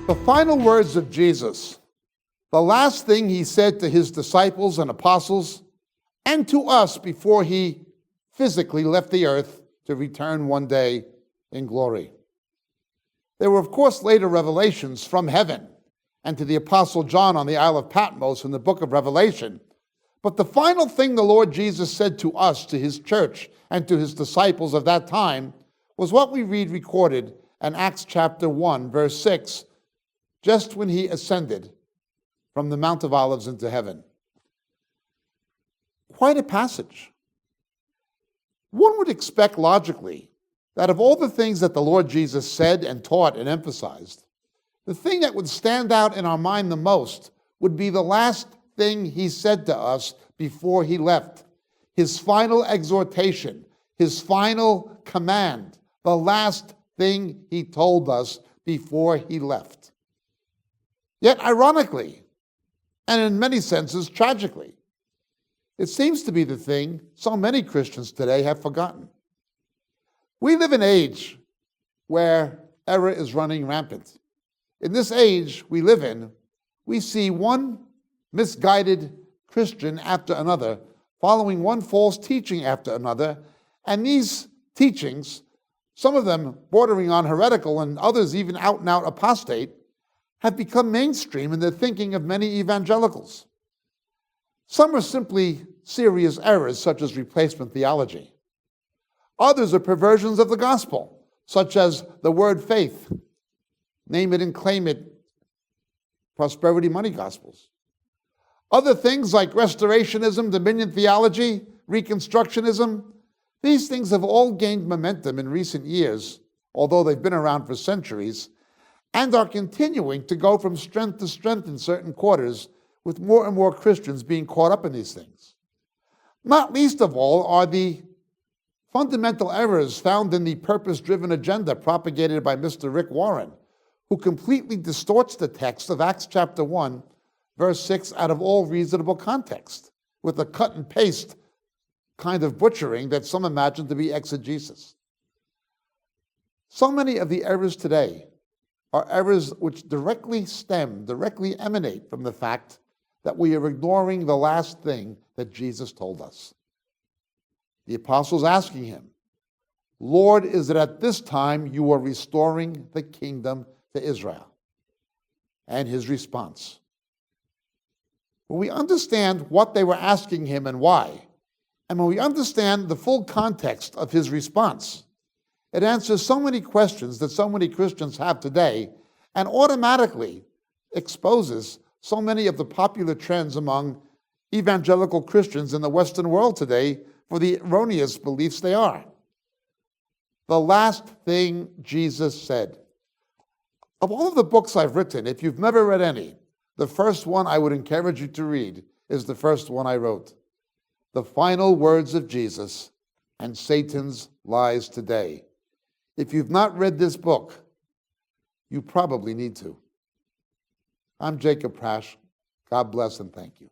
The final words of Jesus, the last thing he said to his disciples and apostles, and to us before he physically left the earth to return one day in glory. There were, of course, later revelations from heaven and to the Apostle John on the Isle of Patmos in the book of Revelation. But the final thing the Lord Jesus said to us, to his church, and to his disciples of that time was what we read recorded in Acts chapter 1, verse 6, just when he ascended from the Mount of Olives into heaven. Quite a passage. One would expect logically that of all the things that the Lord Jesus said and taught and emphasized, the thing that would stand out in our mind the most would be the last thing he said to us before he left. His final exhortation, his final command, the last thing he told us before he left. Yet ironically, and in many senses tragically, it seems to be the thing so many Christians today have forgotten. We live in an age where error is running rampant. In this age we live in, we see one misguided Christian after another, following one false teaching after another, and these teachings, some of them bordering on heretical and others even out and out apostate, have become mainstream in the thinking of many evangelicals. Some are simply serious errors, such as replacement theology. Others are perversions of the gospel, such as the word faith, name it and claim it, prosperity money gospels. Other things like Restorationism, dominion theology, Reconstructionism, these things have all gained momentum in recent years, although they've been around for centuries, and are continuing to go from strength to strength in certain quarters, with more and more Christians being caught up in these things. Not least of all are the fundamental errors found in the purpose-driven agenda propagated by Mr. Rick Warren, who completely distorts the text of Acts chapter 1, verse 6 out of all reasonable context, with a cut and paste kind of butchering that some imagine to be exegesis. So many of the errors today are errors which directly emanate from the fact that we are ignoring the last thing that Jesus told us. The apostles asking him, Lord, is it at this time you are restoring the kingdom to Israel? And his response. When we understand what they were asking him and why, and when we understand the full context of his response, it answers so many questions that so many Christians have today and automatically exposes so many of the popular trends among evangelical Christians in the Western world today for the erroneous beliefs they are. The last thing Jesus said. Of all of the books I've written, if you've never read any, the first one I would encourage you to read is the first one I wrote. The Final Words of Jesus and Satan's Lies Today. If you've not read this book, you probably need to. I'm Jacob Prasch. God bless and thank you.